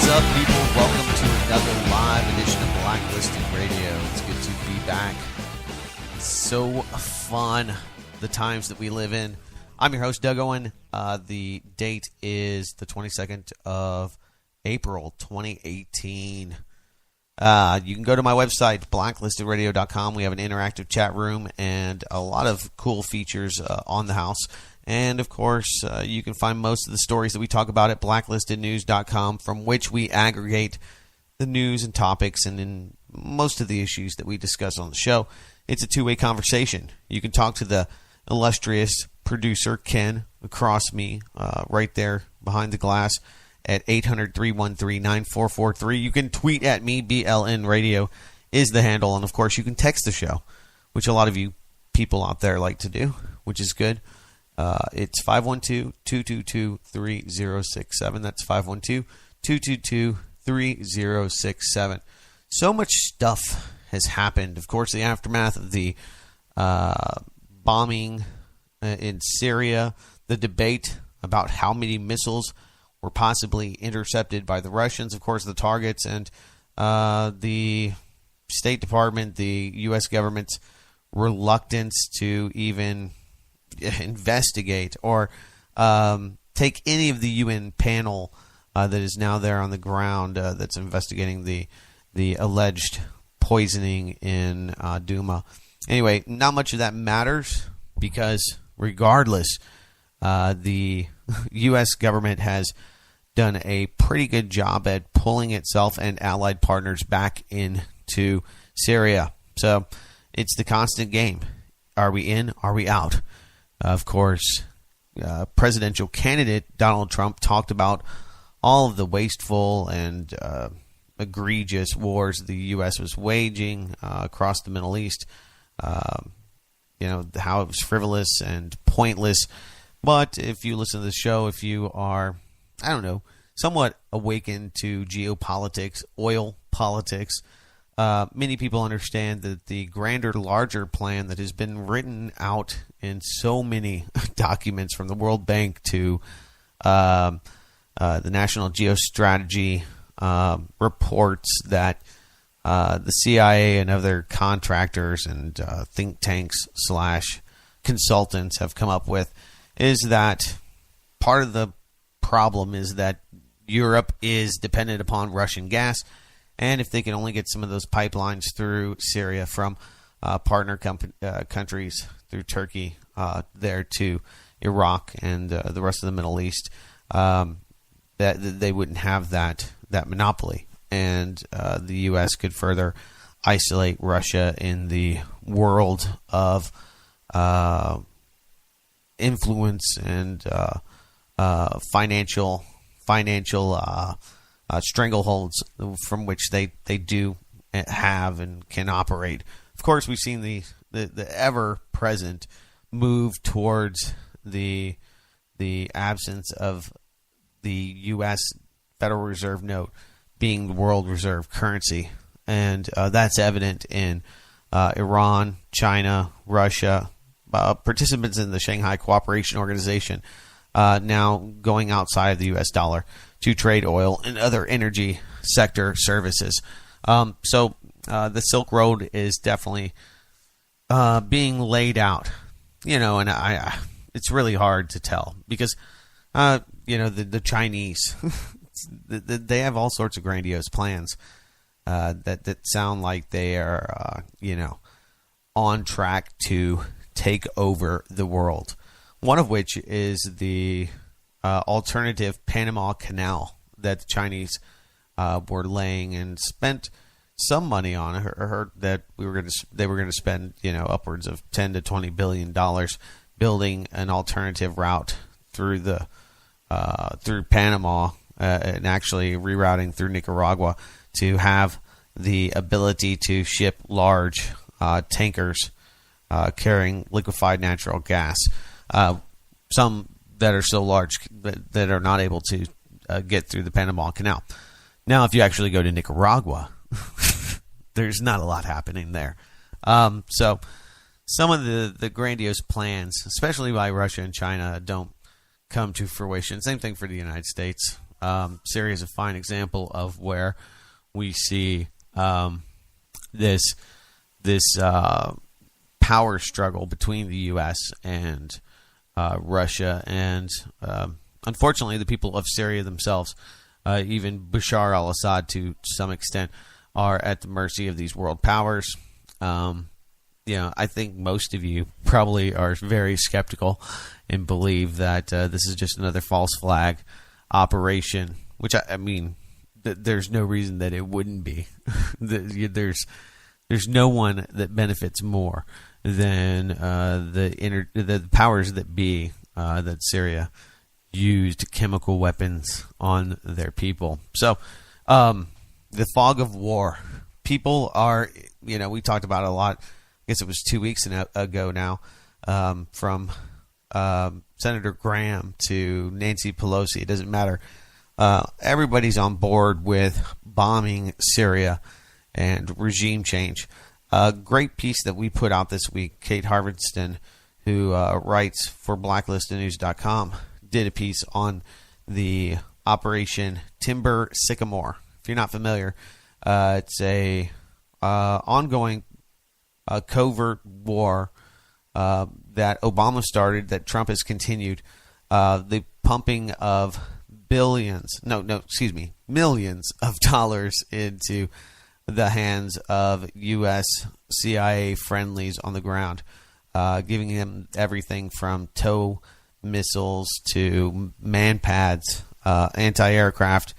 What's up, people? Welcome to another live edition of Blacklisted Radio. It's good to be back. It's so fun, the times that we live in. I'm your host, Doug Owen. The date is the 22nd of April, 2018. You can go to my website, blacklistedradio.com. We have an interactive chat room and a lot of cool features on the house. And, of course, you can find most of the stories that we talk about at blacklistednews.com, from which we aggregate the news and topics and in most of the issues that we discuss on the show. It's a two-way conversation. You can talk to the illustrious producer, Ken, across me, right there behind the glass at 800-313-9443. You can tweet at me, BLN Radio is the handle. And, of course, you can text the show, which a lot of you people out there like to do, which is good. It's 512-222-3067. That's 512-222-3067. So much stuff has happened. Of course, the aftermath of the bombing in Syria, the debate about how many missiles were possibly intercepted by the Russians, of course, the targets, and the State Department, the U.S. government's reluctance to even investigate or take any of the UN panel that is now there on the ground that's investigating the alleged poisoning in Duma. Anyway, not much of that matters because regardless, the U.S. government has done a pretty good job at pulling itself and allied partners back into Syria. So it's the constant game. Are we in? Are we out? Of course, presidential candidate Donald Trump talked about all of the wasteful and egregious wars the U.S. was waging across the Middle East. How it was frivolous and pointless. But if you listen to the show, if you are, somewhat awakened to geopolitics, oil politics, many people understand that the grander, larger plan that has been written out in so many documents, from the World Bank to the National Geostrategy reports that the CIA and other contractors and think tanks / consultants have come up with, is that part of the problem is that Europe is dependent upon Russian gas. And if they can only get some of those pipelines through Syria from partner countries, through Turkey, there to Iraq and the rest of the Middle East, that they wouldn't have that monopoly. And the U.S. could further isolate Russia in the world of influence and financial strangleholds from which they do have and can operate. Of course, we've seen the ever-present move towards the absence of the U.S. Federal Reserve note being the world reserve currency. And that's evident in Iran, China, Russia, participants in the Shanghai Cooperation Organization now going outside of the U.S. dollar to trade oil and other energy sector services. So the Silk Road is definitely being laid out, and it's really hard to tell because, the Chinese, they have all sorts of grandiose plans that sound like they are, on track to take over the world. One of which is the alternative Panama Canal that the Chinese were laying and spent some money on. I heard that they were going to spend upwards of $10 to $20 billion building an alternative route through through Panama and actually rerouting through Nicaragua to have the ability to ship large tankers carrying liquefied natural gas. Some that are so large that are not able to get through the Panama Canal. Now, if you actually go to Nicaragua, there's not a lot happening there. So some of the grandiose plans, especially by Russia and China, don't come to fruition. Same thing for the United States. Syria is a fine example of where we see this power struggle between the U.S. and Russia, and unfortunately, the people of Syria themselves, even Bashar al-Assad to some extent, are at the mercy of these world powers. I think most of you probably are very skeptical and believe that this is just another false flag operation, which I mean, there's no reason that it wouldn't be. There's no one that benefits more than the powers that be, that Syria used chemical weapons on their people. So the fog of war. People are, we talked about it a lot. I guess it was 2 weeks ago now, from Senator Graham to Nancy Pelosi. It doesn't matter. Everybody's on board with bombing Syria and regime change. A great piece that we put out this week, Kate Harveston, who writes for BlacklistedNews.com, did a piece on the Operation Timber Sycamore. If you're not familiar, it's a ongoing covert war that Obama started, that Trump has continued. The pumping of millions of dollars into the hands of U.S. CIA friendlies on the ground, giving them everything from tow missiles to man pads, anti-aircraft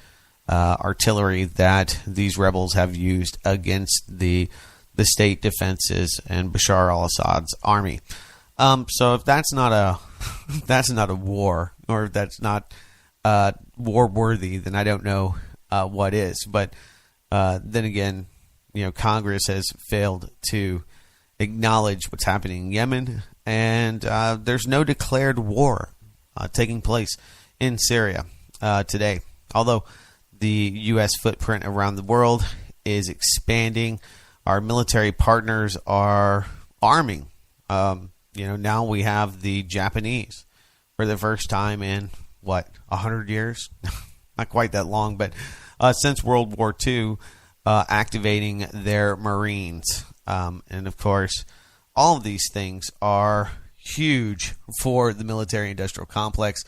artillery that these rebels have used against the state defenses and Bashar al-Assad's army. So if that's not a war, or if that's not war worthy, then I don't know what is. But then again, Congress has failed to acknowledge what's happening in Yemen, and there's no declared war taking place in Syria today. Although the U.S. footprint around the world is expanding, our military partners are arming. Now we have the Japanese for the first time in 100 years? Not quite that long, but since World War II, activating their Marines. And of course, all of these things are huge for the military-industrial complex.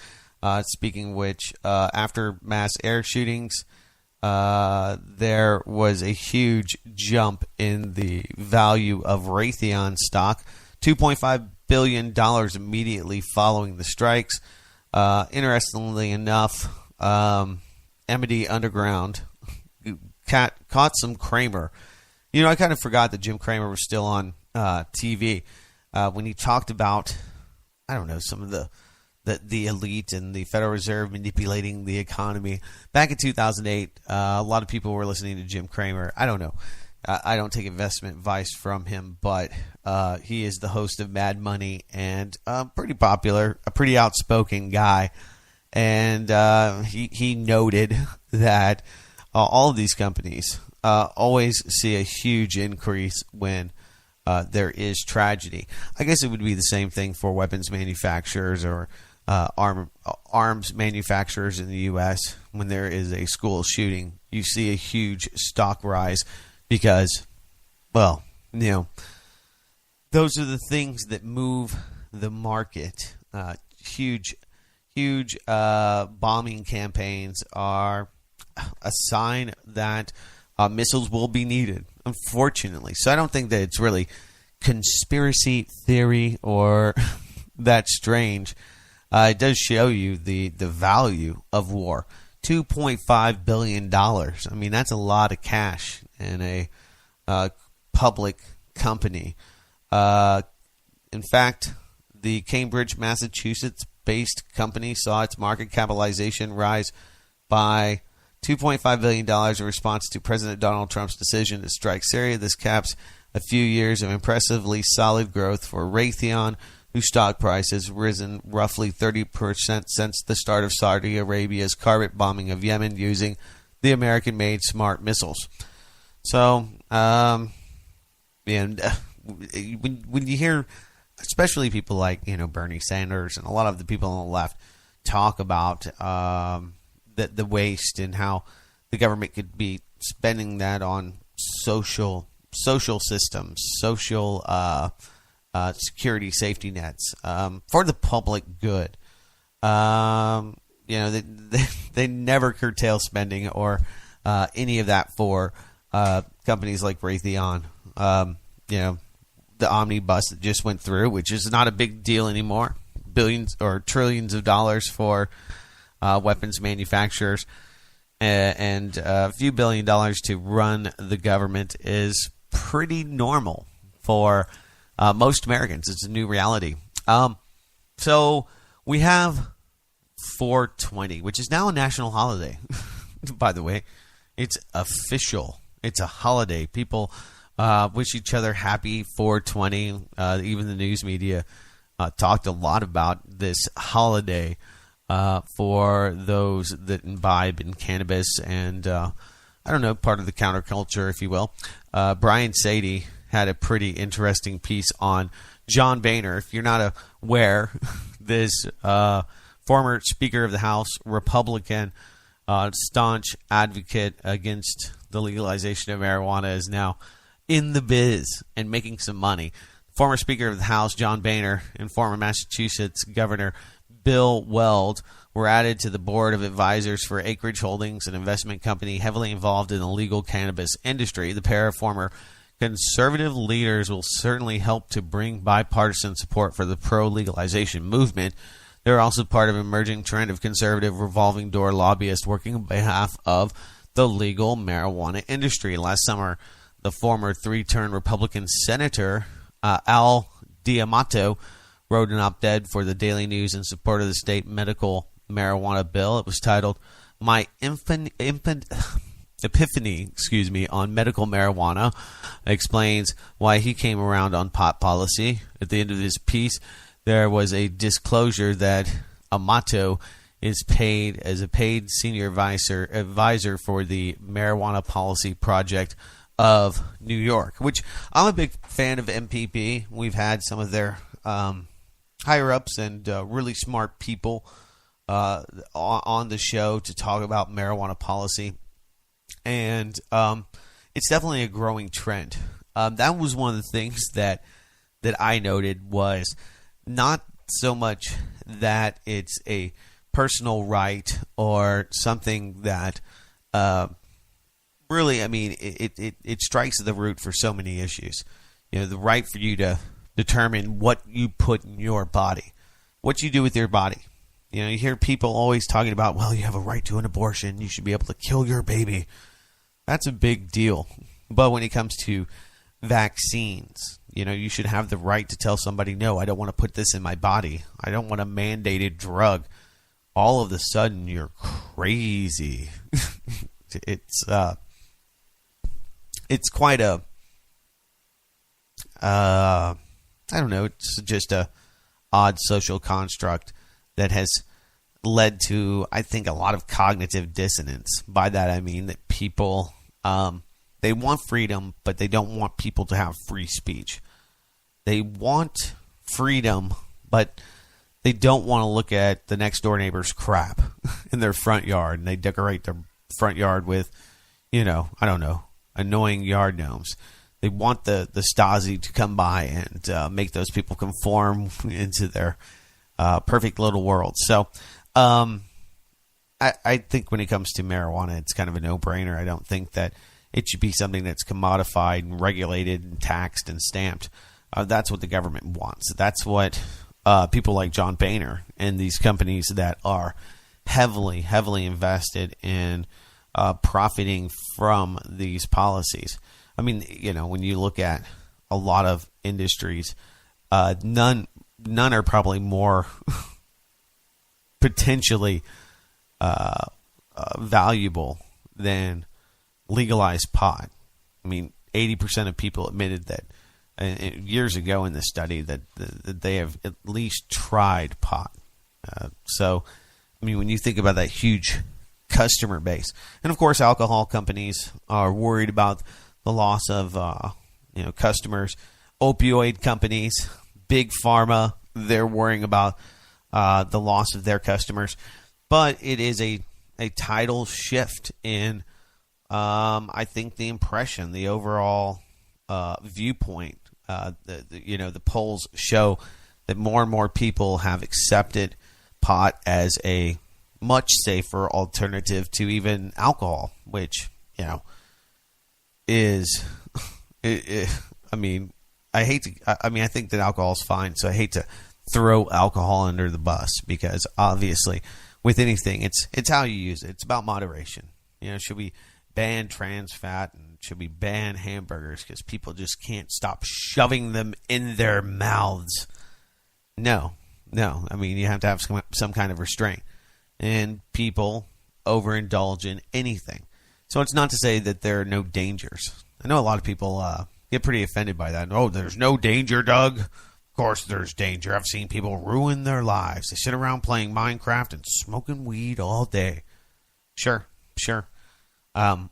Speaking of which, after mass air shootings, there was a huge jump in the value of Raytheon stock, $2.5 billion immediately following the strikes. Interestingly enough, Amity Underground caught some Kramer. I kind of forgot that Jim Cramer was still on TV when he talked about, some of the elite and the Federal Reserve manipulating the economy. Back in 2008, a lot of people were listening to Jim Cramer. I don't know. I don't take investment advice from him, but he is the host of Mad Money and pretty popular, a pretty outspoken guy. And he noted that all of these companies always see a huge increase when there is tragedy. I guess it would be the same thing for weapons manufacturers or arms manufacturers in the U.S. When there is a school shooting, you see a huge stock rise because, those are the things that move the market. Huge bombing campaigns are a sign that missiles will be needed, unfortunately. So I don't think that it's really conspiracy theory or that strange. It does show you the value of war. $2.5 billion. I mean, that's a lot of cash in a public company. In fact, the Cambridge, Massachusetts-based company saw its market capitalization rise by $2.5 billion in response to President Donald Trump's decision to strike Syria. This caps a few years of impressively solid growth for Raytheon, whose stock price has risen roughly 30% since the start of Saudi Arabia's carpet bombing of Yemen using the American-made Smart missiles. So, when you hear, especially people like Bernie Sanders and a lot of the people on the left talk about the waste and how the government could be spending that on social systems, social security safety nets for the public good. They never curtail spending or any of that for companies like Raytheon. The omnibus that just went through, which is not a big deal anymore. Billions or trillions of dollars for weapons manufacturers and a few $1 billion to run the government is pretty normal for most Americans. It's a new reality. So we have 420, which is now a national holiday. By the way, it's official. It's a holiday. People wish each other happy 420. Even the news media talked a lot about this holiday for those that imbibe in cannabis and, part of the counterculture, if you will. Brian Sadie had a pretty interesting piece on John Boehner. If you're not aware, this former Speaker of the House, Republican, staunch advocate against the legalization of marijuana, is now in the biz and making some money. Former Speaker of the House, John Boehner, and former Massachusetts Governor Bill Weld were added to the board of advisors for Acreage Holdings, an investment company heavily involved in the legal cannabis industry. The pair of former conservative leaders will certainly help to bring bipartisan support for the pro-legalization movement. They're also part of an emerging trend of conservative revolving door lobbyists working on behalf of the legal marijuana industry. Last summer, the former three-term Republican Senator Al D'Amato wrote an op-ed for the Daily News in support of the state medical marijuana bill. It was titled "My Epiphany, on medical marijuana." It explains why he came around on pot policy. At the end of this piece, there was a disclosure that Amato is paid as a paid senior advisor for the Marijuana Policy Project of New York, which I'm a big fan of MPP. We've had some of their higher-ups and really smart people on the show to talk about marijuana policy. And it's definitely a growing trend. That was one of the things that I noted was not so much that it's a personal right or something that really, it strikes the root for so many issues. The right for you to determine what you put in your body, what you do with your body. You hear people always talking about, well, you have a right to an abortion. You should be able to kill your baby. That's a big deal. But when it comes to vaccines, you should have the right to tell somebody, no, I don't want to put this in my body. I don't want a mandated drug. All of a sudden, you're crazy. It's quite a, it's just a odd social construct that has led to, I think, a lot of cognitive dissonance. By that I mean that people, they want freedom, but they don't want people to have free speech. They want freedom, but they don't want to look at the next door neighbor's crap in their front yard, and they decorate their front yard with, annoying yard gnomes. They want the Stasi to come by and make those people conform into their perfect little world. So I think when it comes to marijuana, it's kind of a no-brainer. I don't think that it should be something that's commodified and regulated and taxed and stamped. That's what the government wants. That's what people like John Boehner and these companies that are heavily invested in profiting from these policies. When you look at a lot of industries, none are probably more potentially valuable than legalized pot. 80% of people admitted that years ago in this study that they have at least tried pot. So, when you think about that huge customer base, and of course, alcohol companies are worried about the loss of customers. Opioid companies, big pharma, they're worrying about the loss of their customers. But it is a a tidal shift in, I think, the impression, the overall viewpoint. The polls show that more and more people have accepted pot as a much safer alternative to even alcohol, which, is, I think that alcohol is fine, so I hate to throw alcohol under the bus, because obviously with anything, it's how you use it. It's about moderation. Should we ban trans fat, and should we ban hamburgers because people just can't stop shoving them in their mouths? No. You have to have some kind of restraint, and people overindulge in anything. So it's not to say that there are no dangers. I know a lot of people get pretty offended by that. Oh, there's no danger, Doug. Of course there's danger. I've seen people ruin their lives. They sit around playing Minecraft and smoking weed all day. Sure.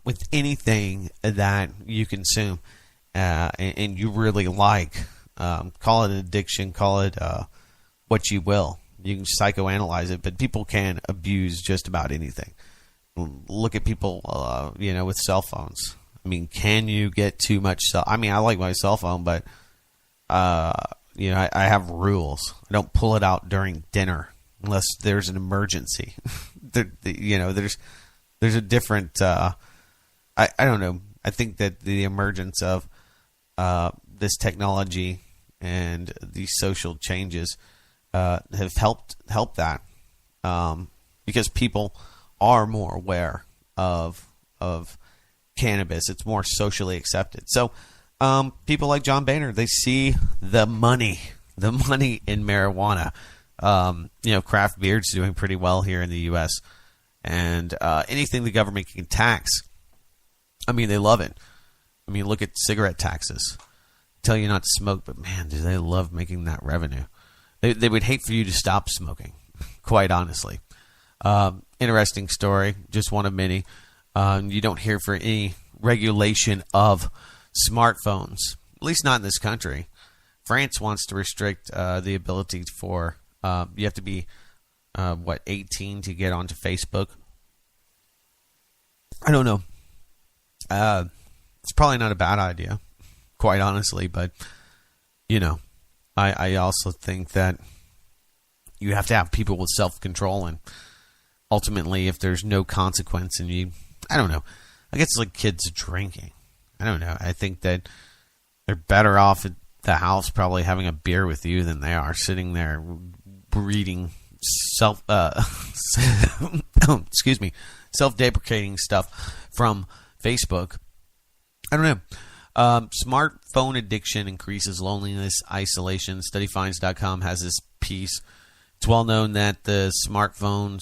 With anything that you consume and you really like, call it an addiction, call it what you will. You can psychoanalyze it, but people can abuse just about anything. Look at people, with cell phones. Can you get too much I like my cell phone, but I have rules. I don't pull it out during dinner unless there's an emergency. There's a different. I don't know. I think that the emergence of this technology and these social changes have helped that, because people are more aware of cannabis. It's more socially accepted. So people like John Boehner, they see the money in marijuana. Craft beer's doing pretty well here in the U.S. And anything the government can tax, they love it. Look at cigarette taxes. Tell you not to smoke, but man, do they love making that revenue. They would hate for you to stop smoking, quite honestly. Interesting story, just one of many. You don't hear for any regulation of smartphones, at least not in this country. France wants to restrict the ability for, you have to be, 18 to get onto Facebook. I don't know. It's probably not a bad idea, quite honestly, but, I also think that you have to have people with self-control, and ultimately, if there's no consequence and I don't know. I guess it's like kids drinking. I don't know. I think that they're better off at the house probably having a beer with you than they are sitting there reading self-deprecating stuff from Facebook. I don't know. Smartphone addiction increases loneliness, isolation. Studyfinds.com has this piece. It's well known that smartphone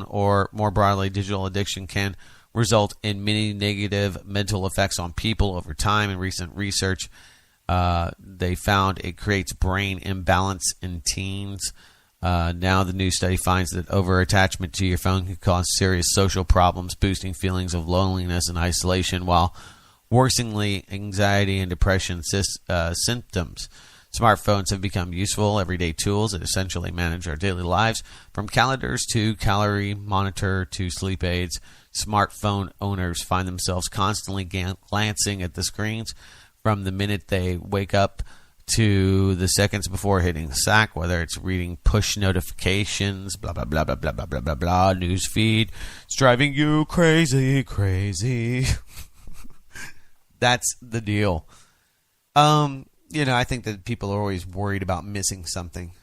or more broadly digital addiction can result in many negative mental effects on people over time. In recent research, they found it creates brain imbalance in teens. Now the new study finds that over-attachment to your phone can cause serious social problems, boosting feelings of loneliness and isolation while worsening anxiety and depression symptoms. Smartphones have become useful everyday tools that essentially manage our daily lives, from calendars to calorie monitor to sleep aids. Smartphone owners find themselves constantly glancing at the screens from the minute they wake up to the seconds before hitting the sack, whether it's reading push notifications, blah, blah, blah, blah, blah, blah, blah, blah, blah, news feed. It's driving you crazy, crazy. That's the deal. I think that people are always worried about missing something.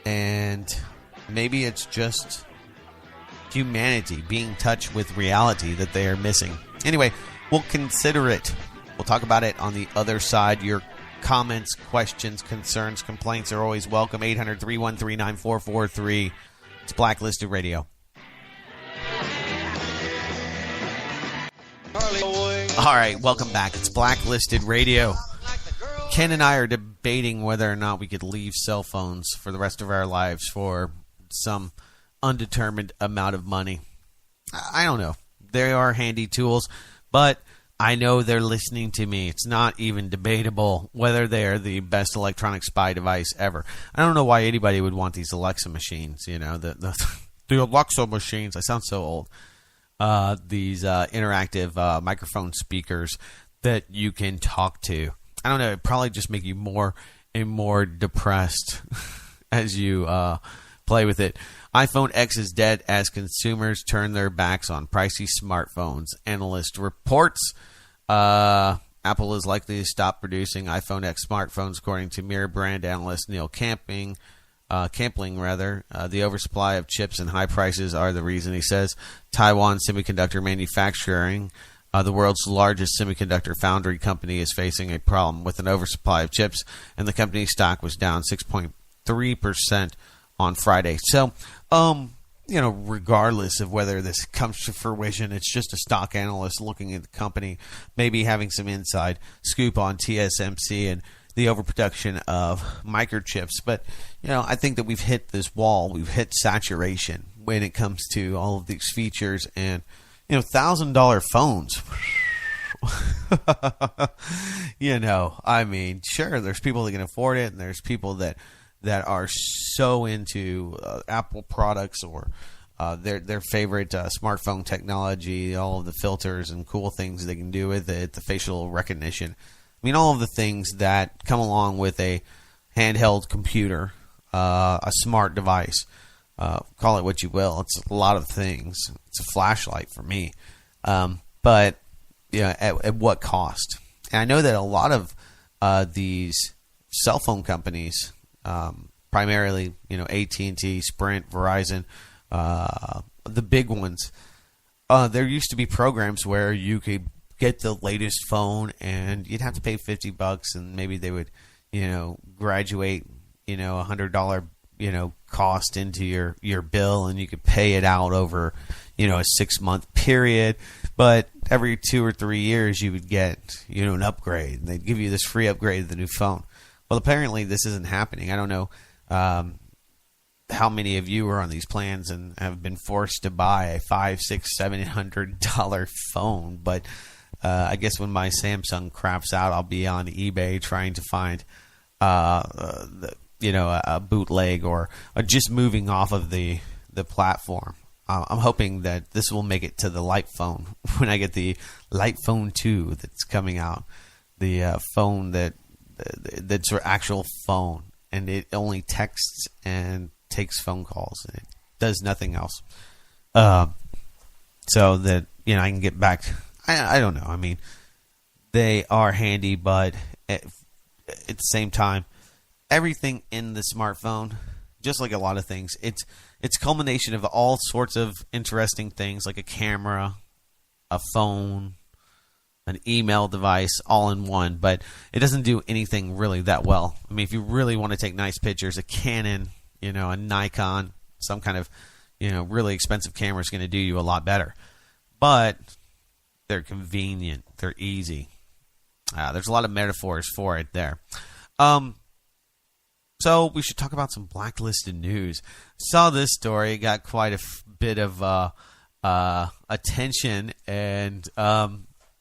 And maybe it's just humanity being in touch with reality that they are missing. Anyway, we'll consider it. We'll talk about it on the other side. Your comments, questions, concerns, complaints are always welcome. 800-313-9443. It's Blacklisted Radio. All right, welcome back. It's Blacklisted Radio. Ken and I are debating whether or not we could leave cell phones for the rest of our lives for some undetermined amount of money. I don't know. They are handy tools, but I know they're listening to me. It's not even debatable whether they are the best electronic spy device ever. I don't know why anybody would want these Alexa machines, the Alexa machines. I sound so old. These interactive microphone speakers that you can talk to. I don't know. It probably just make you more and more depressed as you play with it. iPhone X is dead as consumers turn their backs on pricey smartphones. Analyst reports Apple is likely to stop producing iPhone X smartphones, according to Mirror brand analyst Neil Campling. The oversupply of chips and high prices are the reason, he says. Taiwan Semiconductor Manufacturing, the world's largest semiconductor foundry company, is facing a problem with an oversupply of chips, and the company's stock was down 6.3% on Friday. So, regardless of whether this comes to fruition, it's just a stock analyst looking at the company, maybe having some inside scoop on TSMC and the overproduction of microchips. But, I think that we've hit this wall. We've hit saturation when it comes to all of these features and, $1,000 phones. Sure, there's people that can afford it, and there's people that are so into Apple products or their favorite smartphone technology, all of the filters and cool things they can do with it, the facial recognition. All of the things that come along with a handheld computer, a smart device. Call it what you will. It's a lot of things. It's a flashlight for me. But at what cost? And I know that a lot of these cell phone companies, primarily, AT&T, Sprint, Verizon, the big ones, there used to be programs where you could get the latest phone and you'd have to pay $50, and maybe they would, graduate, $100, cost into your bill, and you could pay it out over, a 6-month period. But every 2 or 3 years you would get, an upgrade, and they'd give you this free upgrade of the new phone. Well, apparently this isn't happening. I don't know how many of you are on these plans and have been forced to buy a $500, $600, $700 phone. But I guess when my Samsung craps out, I'll be on eBay trying to find a bootleg or just moving off of the platform. I'm hoping that this will make it to the Light phone when I get the Light Phone 2 that's coming out. The phone that's an actual phone, and it only texts and takes phone calls, and it does nothing else. So that I can get back. I don't know. They are handy, but at the same time, everything in the smartphone, just like a lot of things, it's a culmination of all sorts of interesting things, like a camera, a phone, an email device, all in one. But it doesn't do anything really that well. If you really want to take nice pictures, a Canon, a Nikon, some kind of, really expensive camera is going to do you a lot better. But they're convenient. They're easy. There's a lot of metaphors for it there. So we should talk about some blacklisted news. Saw this story. It got quite a bit of attention, and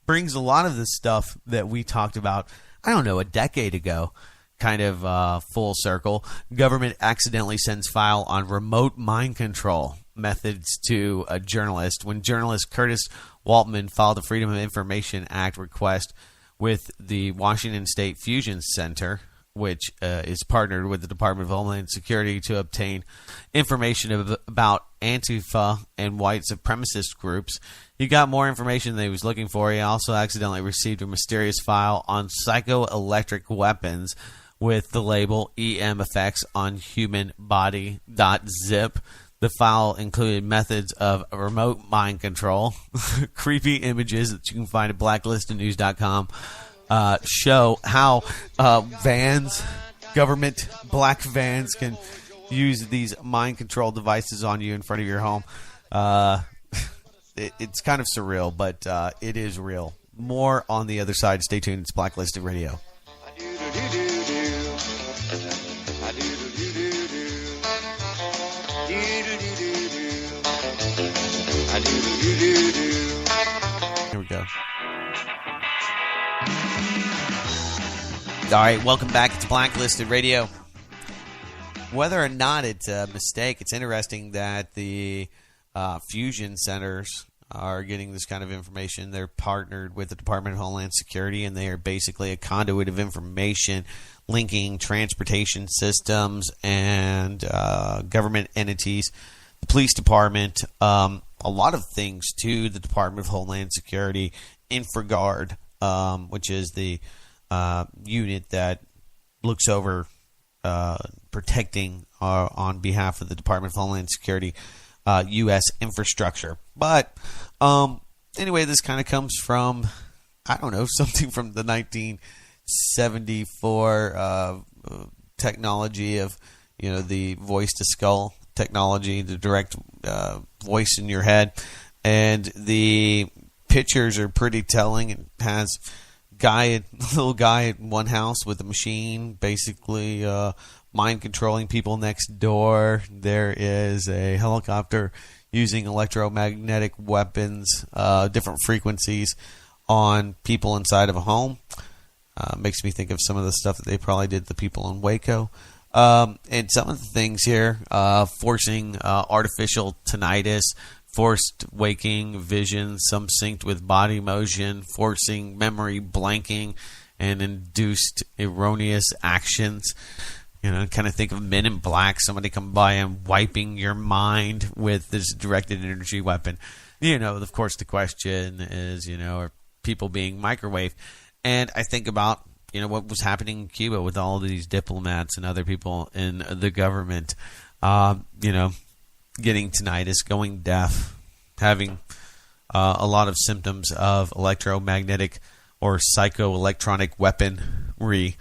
brings a lot of the stuff that we talked about, a decade ago, kind of full circle. Government accidentally sends file on remote mind control methods to a journalist. When journalist Curtis Waltman filed a Freedom of Information Act request with the Washington State Fusion Center, which is partnered with the Department of Homeland Security to obtain information about Antifa and white supremacist groups. He got more information than he was looking for. He also accidentally received a mysterious file on psychoelectric weapons with the label EM effects on human body.zip. The file included methods of remote mind control, creepy images that you can find at blacklistednews.com. Show how government black vans can use these mind control devices on you in front of your home. It's kind of surreal, but it is real. More on the other side. Stay tuned. It's Blacklisted Radio. Here we go. All right, welcome back. It's Blacklisted Radio. whether or not it's a mistake, it's interesting that the fusion centers are getting this kind of information. They're partnered with the Department of Homeland Security, and they are basically a conduit of information linking transportation systems and government entities, the police department, a lot of things to the Department of Homeland Security. InfraGard, which is the unit that looks over protecting on behalf of the Department of Homeland Security U.S. infrastructure. But anyway, this kind of comes from, I don't know, something from the 1974 technology of, the voice to skull technology, the direct voice in your head. And the pictures are pretty telling. It has a little guy at one house with a machine, basically mind controlling people next door. There is a helicopter using electromagnetic weapons, different frequencies on people inside of a home. Makes me think of some of the stuff that they probably did to the people in Waco. And some of the things here, forcing artificial tinnitus, forced waking vision, some synced with body motion, forcing memory blanking, and induced erroneous actions. Kind of think of Men in Black, somebody come by and wiping your mind with this directed energy weapon. Of course, the question is, are people being microwaved? And I think about, what was happening in Cuba with all of these diplomats and other people in the government, getting tinnitus, going deaf, having a lot of symptoms of electromagnetic or psychoelectronic weaponry.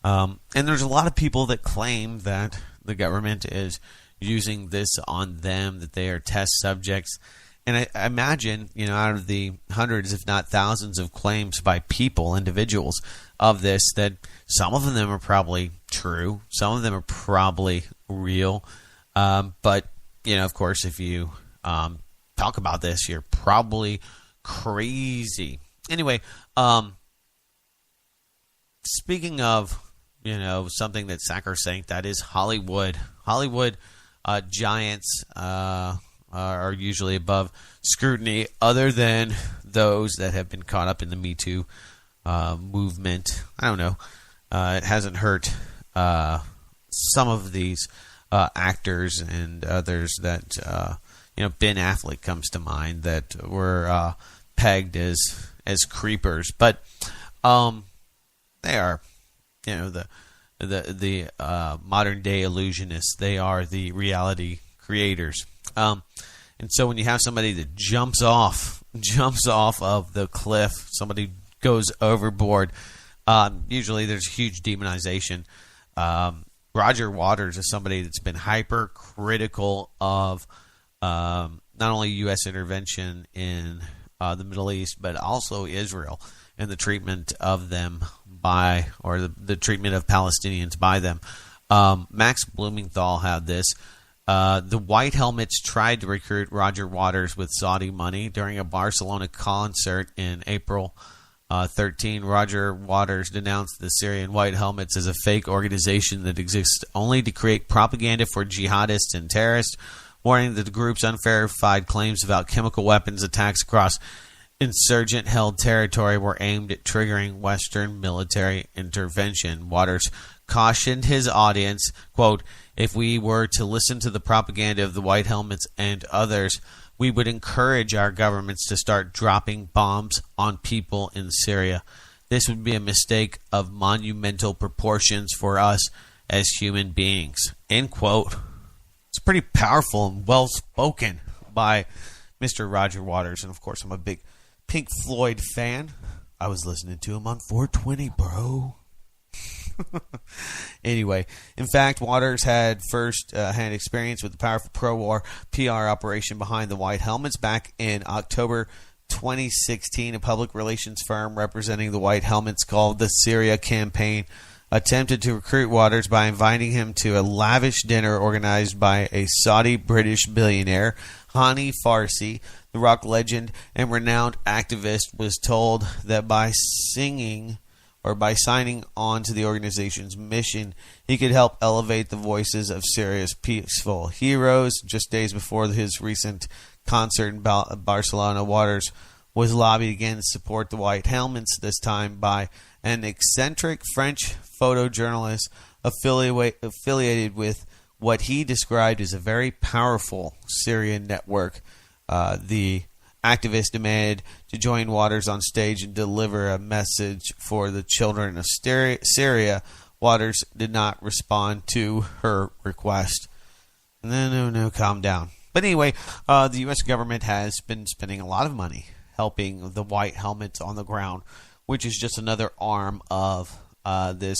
And there's a lot of people that claim that the government is using this on them, that they are test subjects. And I imagine, out of the hundreds, if not thousands of claims by people, individuals of this, that some of them are probably true. Some of them are probably real. But, of course, if you talk about this, you're probably crazy. Anyway, speaking of, something that's sacrosanct, that is Hollywood. Hollywood giants are usually above scrutiny, other than those that have been caught up in the Me Too movement. I don't know. It hasn't hurt some of these actors and others that, Ben Affleck comes to mind, that were pegged as creepers. But they are, the modern day illusionists. They are the reality creators. And so when you have somebody that jumps off of the cliff, somebody goes overboard, usually there's huge demonization. Roger Waters is somebody that's been hypercritical of not only U.S. intervention in the Middle East, but also Israel and the treatment of them or the treatment of Palestinians by them. Max Blumenthal had this. The White Helmets tried to recruit Roger Waters with Saudi money during a Barcelona concert in April 13. Roger Waters denounced the Syrian White Helmets as a fake organization that exists only to create propaganda for jihadists and terrorists, warning that the group's unverified claims about chemical weapons attacks across insurgent-held territory were aimed at triggering Western military intervention. Waters cautioned his audience, quote, "If we were to listen to the propaganda of the White Helmets and others, we would encourage our governments to start dropping bombs on people in Syria. This would be a mistake of monumental proportions for us as human beings." End quote. It's pretty powerful and well-spoken by Mr. Roger Waters. And, of course, I'm a big Pink Floyd fan. I was listening to him on 420, bro. Anyway, in fact, Waters had first-hand experience with the powerful pro-war PR operation behind the White Helmets. Back in October 2016, a public relations firm representing the White Helmets called the Syria Campaign attempted to recruit Waters by inviting him to a lavish dinner organized by a Saudi-British billionaire, Hani Farsi. The rock legend and renowned activist was told that by singing or by signing on to the organization's mission, he could help elevate the voices of Syria's peaceful heroes. Just days before his recent concert in Barcelona, Waters was lobbied again to support the White Helmets, this time by an eccentric French photojournalist affiliated with what he described as a very powerful Syrian network. The activist demanded to join Waters on stage and deliver a message for the children of Syria. Waters did not respond to her request. No, calm down. But anyway, the U.S. government has been spending a lot of money helping the White Helmets on the ground, which is just another arm of this.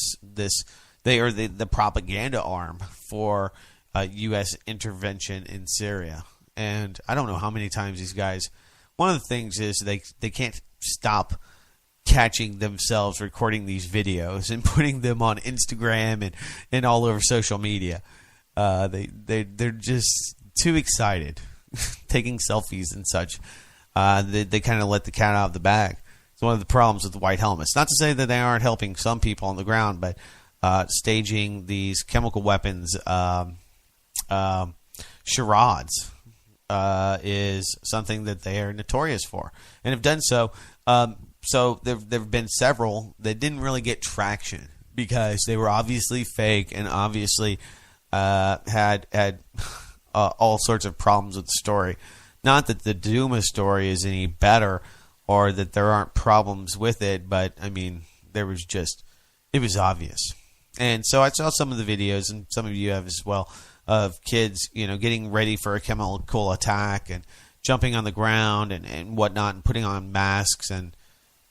They are the propaganda arm for U.S. intervention in Syria. And I don't know how many times these guys. One of the things is they can't stop catching themselves recording these videos and putting them on Instagram and all over social media. They're just too excited, taking selfies and such. They kind of let the cat out of the bag. It's one of the problems with the White Helmets. Not to say that they aren't helping some people on the ground, but staging these chemical weapons charades is something that they are notorious for, and have done so. So there have been several that didn't really get traction because they were obviously fake and obviously had all sorts of problems with the story. Not that the Duma story is any better or that there aren't problems with it, but I mean, it was obvious. And so I saw some of the videos, and some of you have as well, of kids, getting ready for a chemical attack and jumping on the ground and whatnot and putting on masks. And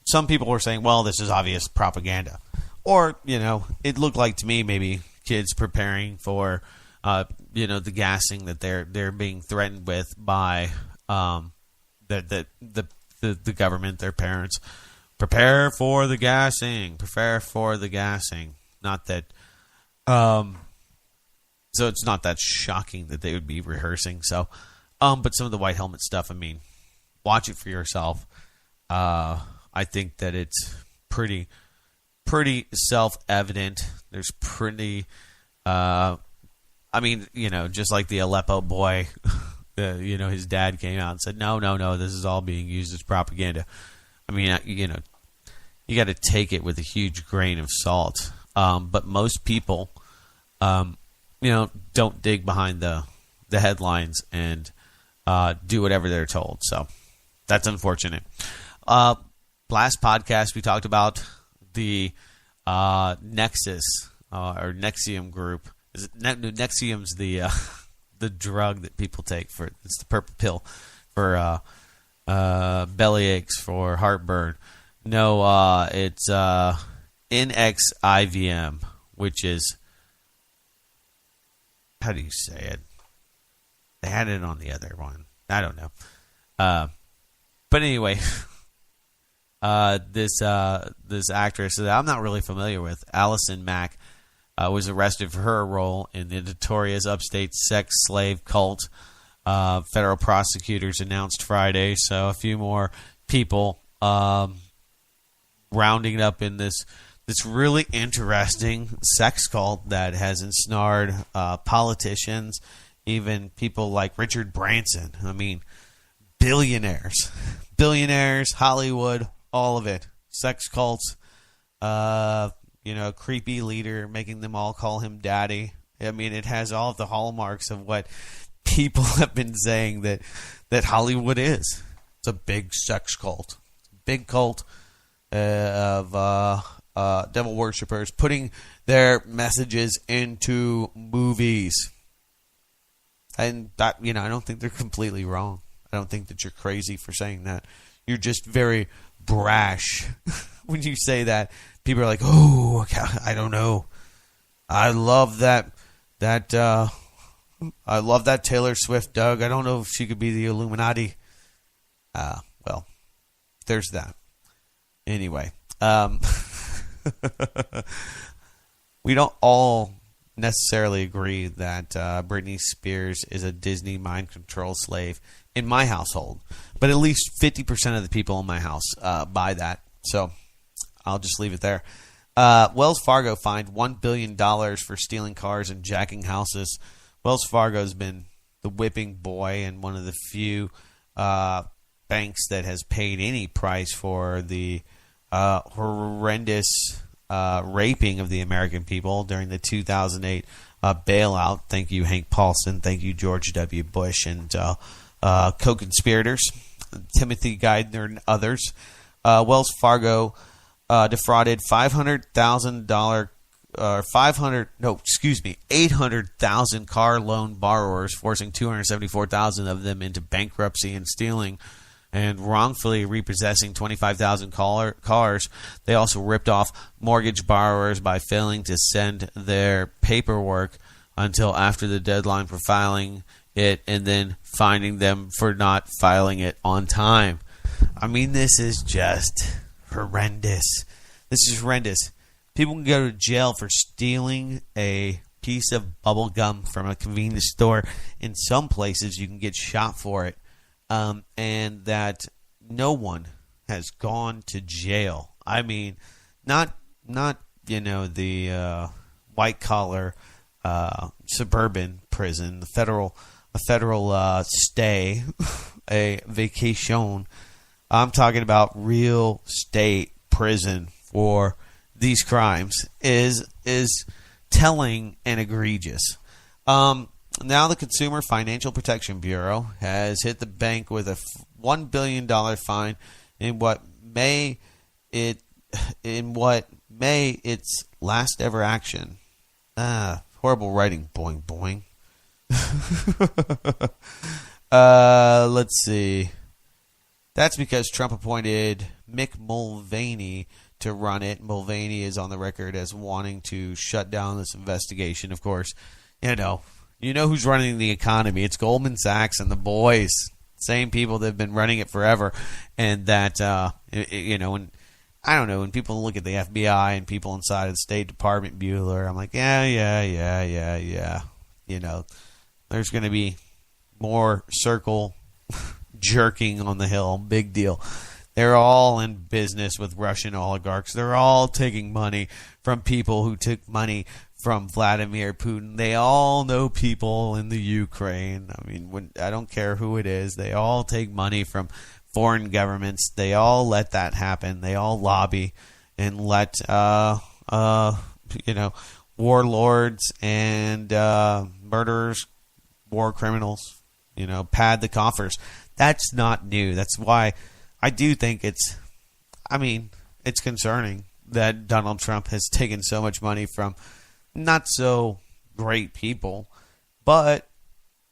some people were saying, well, this is obvious propaganda. Or, it looked like to me maybe kids preparing for, the gassing that they're being threatened with by the government, their parents. Prepare for the gassing. Prepare for the gassing. Not that... So it's not that shocking that they would be rehearsing. So, but some of the White Helmet stuff, I mean, watch it for yourself. I think that it's pretty self-evident. There's pretty, just like the Aleppo boy, his dad came out and said, no, this is all being used as propaganda. I mean, you got to take it with a huge grain of salt. But most people, don't dig behind the headlines and do whatever they're told. So that's unfortunate. Last podcast, we talked about the Nexus or Nexium group. Nexium's the drug that people take it's the purple pill for belly aches, for heartburn. No, it's NXIVM, which is, how do you say it? They had it on the other one. I don't know. But anyway, this actress that I'm not really familiar with, Allison Mack, was arrested for her role in the notorious upstate sex slave cult. Federal prosecutors announced Friday. So a few more people rounding up in this really interesting sex cult that has ensnared politicians, even people like Richard Branson. I mean, billionaires, Hollywood, all of it. Sex cults, creepy leader, making them all call him daddy. I mean, it has all of the hallmarks of what people have been saying that Hollywood is. It's a big sex cult. Big cult of devil worshippers putting their messages into movies. And that, I don't think they're completely wrong. I don't think that you're crazy for saying that. You're just very brash when you say that. People are like, oh, I don't know. I love that Taylor Swift, Doug. I don't know if she could be the Illuminati. Well, there's that. Anyway, we don't all necessarily agree that Britney Spears is a Disney mind control slave in my household, but at least 50% of the people in my house buy that. So I'll just leave it there. Wells Fargo fined $1 billion for stealing cars and jacking houses. Wells Fargo has been the whipping boy and one of the few banks that has paid any price for the horrendous raping of the American people during the 2008 bailout. Thank you, Hank Paulson. Thank you, George W. Bush, and co-conspirators, Timothy Geithner and others. Wells Fargo defrauded $800,000 car loan borrowers, forcing 274,000 of them into bankruptcy and stealing and wrongfully repossessing 25,000 cars. They also ripped off mortgage borrowers by failing to send their paperwork until after the deadline for filing it, and then finding them for not filing it on time. I mean, this is just horrendous. This is horrendous. People can go to jail for stealing a piece of bubble gum from a convenience store. In some places, you can get shot for it. And that no one has gone to jail. I mean, not the white collar suburban prison, a federal stay, a vacation. I'm talking about real state prison for these crimes is telling and egregious. Now the Consumer Financial Protection Bureau has hit the bank with a $1 billion fine in what may its last ever action. Horrible writing. Boing boing. Let's see. That's because Trump appointed Mick Mulvaney to run it. Mulvaney is on the record as wanting to shut down this investigation. Of course, you know who's running the economy. It's Goldman Sachs and the boys. Same people that have been running it forever. And that, and I don't know, when people look at the FBI and people inside of the State Department, Bueller, I'm like, yeah. There's going to be more circle jerking on the Hill. Big deal. They're all in business with Russian oligarchs. They're all taking money from people who took money from Vladimir Putin. They all know people in the Ukraine. I mean, I don't care who it is. They all take money from foreign governments. They all let that happen. They all lobby and let warlords and murderers, war criminals, pad the coffers. That's not new. That's why I do think it's concerning that Donald Trump has taken so much money from not so great people, but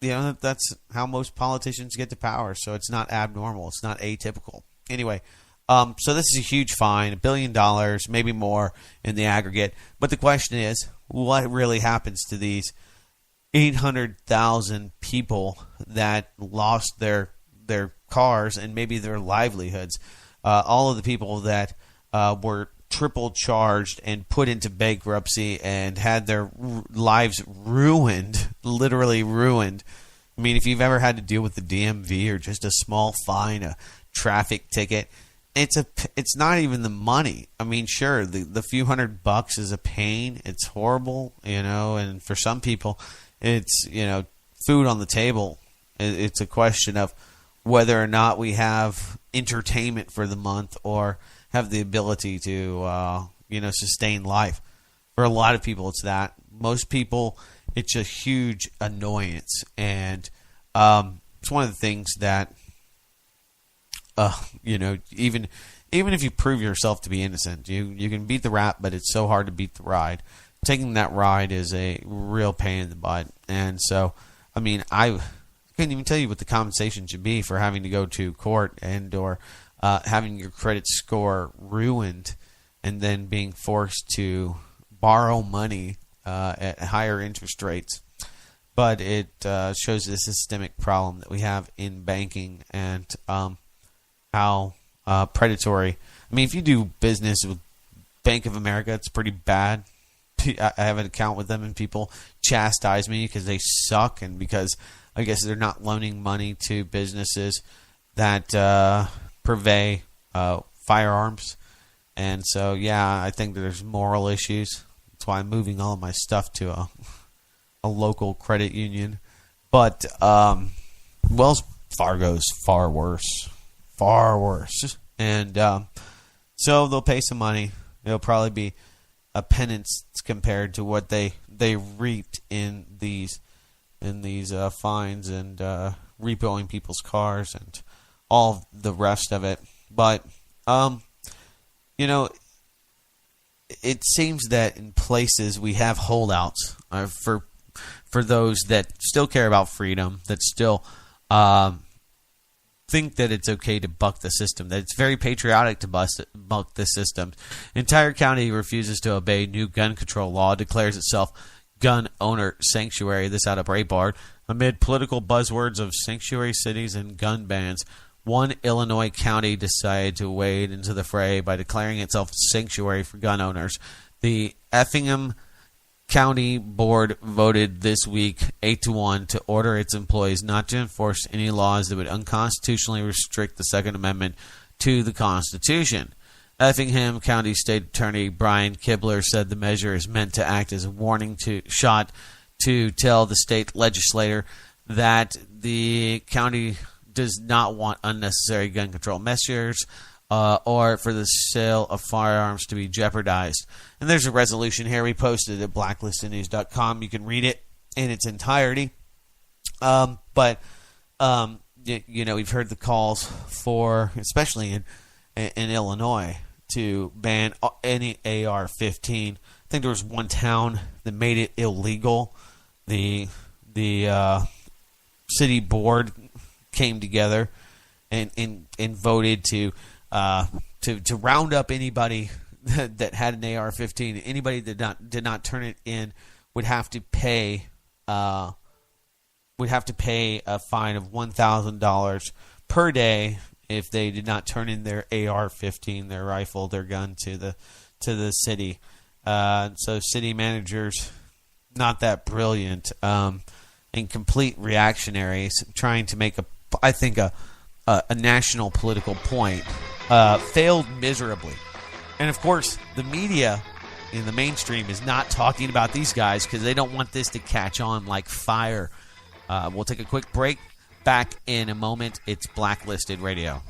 that's how most politicians get to power. So it's not abnormal. It's not atypical. Anyway, so this is a huge fine, $1 billion, maybe more in the aggregate. But the question is, what really happens to these 800,000 people that lost their cars and maybe their livelihoods? All of the people that were triple charged and put into bankruptcy and had their lives ruined, literally ruined. I mean, if you've ever had to deal with the DMV or just a small fine, a traffic ticket, it's not even the money. I mean, sure, the few $100 is a pain. It's horrible, and for some people, it's, food on the table. It's a question of whether or not we have entertainment for the month or have the ability to, sustain life. For a lot of people, it's that. Most people, it's a huge annoyance. And it's one of the things that, even if you prove yourself to be innocent, you can beat the rap, but it's so hard to beat the ride. Taking that ride is a real pain in the butt. And so, I mean, I couldn't even tell you what the compensation should be for having to go to court and or having your credit score ruined and then being forced to borrow money at higher interest rates. But it shows the systemic problem that we have in banking and how predatory. I mean, if you do business with Bank of America, it's pretty bad. I have an account with them and people chastise me because they suck and because I guess they're not loaning money to businesses that purvey firearms. And so, yeah, I think there's moral issues. That's why I'm moving all of my stuff to a local credit union. But Wells Fargo's far worse. Far worse. And so they'll pay some money. It'll probably be a penance compared to what they reaped in these fines and repoing people's cars and all the rest of it. But it seems that in places we have holdouts for those that still care about freedom, that still think that it's okay to buck the system, that it's very patriotic to buck the system. Entire county refuses to obey new gun control law, declares itself gun owner sanctuary. This out of Breitbart. Amid political buzzwords of sanctuary cities and gun bans, one Illinois county decided to wade into the fray by declaring itself a sanctuary for gun owners. The Effingham County Board voted this week 8-1 to order its employees not to enforce any laws that would unconstitutionally restrict the Second Amendment to the Constitution. Effingham County State Attorney Brian Kibler said the measure is meant to act as a warning shot to tell the state legislature that the county does not want unnecessary gun control measures or for the sale of firearms to be jeopardized. And there's a resolution here. We posted it at blacklistednews.com. You can read it in its entirety. But we've heard the calls for, especially in Illinois, to ban any AR-15. I think there was one town that made it illegal. The city board came together and voted to round up anybody that had an AR-15. Anybody that did not turn it in would have to pay a fine of $1,000 per day if they did not turn in their AR-15, their rifle, their gun to the city. So city managers, not that brilliant, and complete reactionaries, trying to make a national political point, failed miserably. And of course, the media in the mainstream is not talking about these guys because they don't want this to catch on like fire. We'll take a quick break. Back in a moment. It's Blacklisted Radio.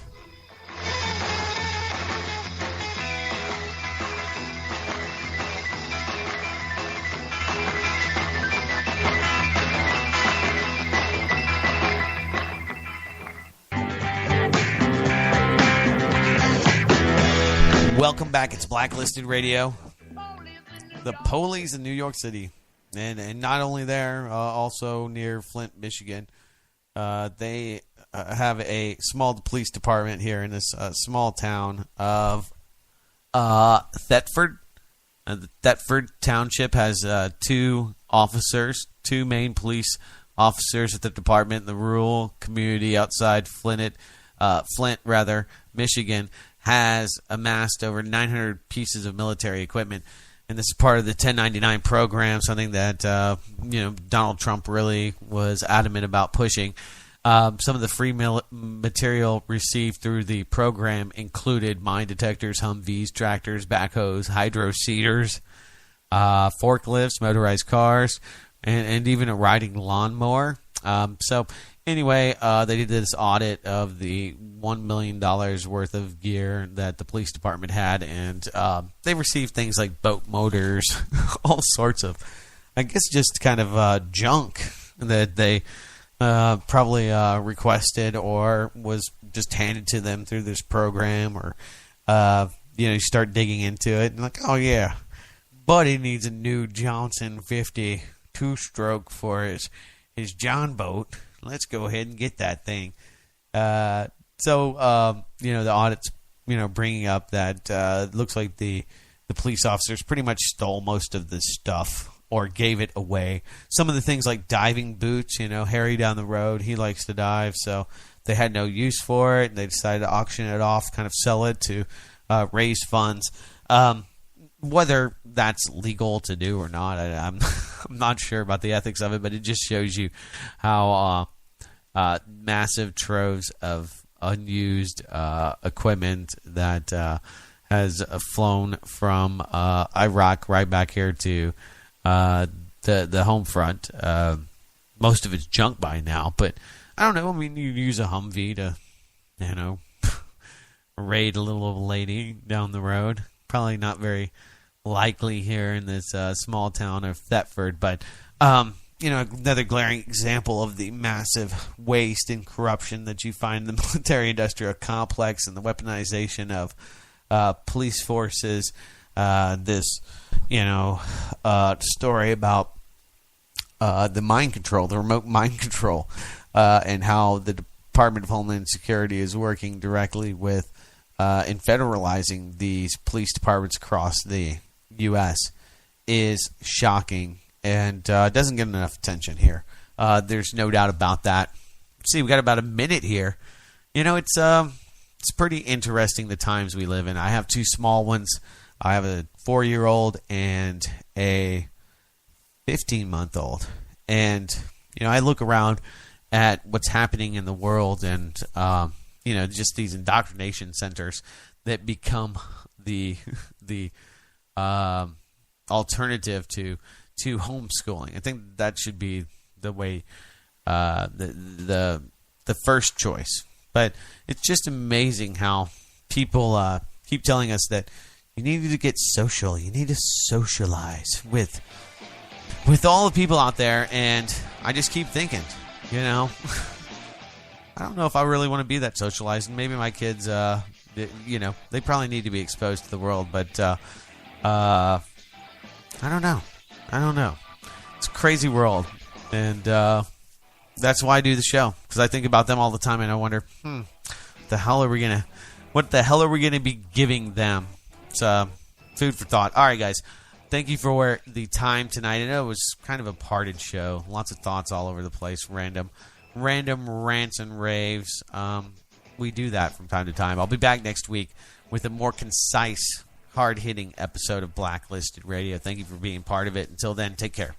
Welcome back. It's Blacklisted Radio. The police in New York City, and not only there, also near Flint, Michigan. They have a small police department here in this small town of Thetford. The Thetford Township has two main police officers at the department. The rural community outside Flint, Michigan, has amassed over 900 pieces of military equipment. And this is part of the 1099 program, something that Donald Trump really was adamant about pushing. Some of the free material received through the program included mine detectors, Humvees, tractors, backhoes, hydro seeders, forklifts, motorized cars, and even a riding lawnmower. So anyway, they did this audit of the $1 million worth of gear that the police department had, and they received things like boat motors, all sorts of, I guess, just kind of junk that they probably requested or was just handed to them through this program, or you start digging into it and like, oh yeah, Buddy needs a new Johnson 50 two-stroke for his John boat. Let's go ahead and get that thing. So the audit's bringing up that it looks like the police officers pretty much stole most of this stuff or gave it away. Some of the things like diving boots, Harry down the road, he likes to dive, so they had no use for it, and they decided to auction it off, kind of sell it to raise funds. Whether that's legal to do or not, I'm not sure about the ethics of it, but it just shows you how massive troves of unused equipment that has flown from Iraq right back here to the home front. Most of it's junk by now, but I don't know. I mean, you use a Humvee to, raid a little old lady down the road. Probably not very likely here in this small town of Thetford, but another glaring example of the massive waste and corruption that you find in the military-industrial complex and the weaponization of police forces. This story about the mind control, the remote mind control, and how the Department of Homeland Security is working directly with in federalizing these police departments across the U.S. is shocking and doesn't get enough attention here. There's no doubt about that. See, we got about a minute here. It's pretty interesting the times we live in. I have two small ones. I have a 4-year-old and a 15-month-old. And, I look around at what's happening in the world and, just these indoctrination centers that become the alternative to homeschooling. I think that should be the way, the first choice. But it's just amazing how people keep telling us that you need to get social. You need to socialize with all the people out there. And I just keep thinking, I don't know if I really want to be that socialized. Maybe my kids, they probably need to be exposed to the world. But I don't know. It's a crazy world. And that's why I do the show, because I think about them all the time, and I wonder, what the hell are we gonna be giving them? It's food for thought. All right, guys, thank you for the time tonight. I know it was kind of a parted show, lots of thoughts all over the place, random rants and raves. We do that from time to time. I'll be back next week with a more concise, hard-hitting episode of Blacklisted Radio. Thank you for being part of it. Until then, take care.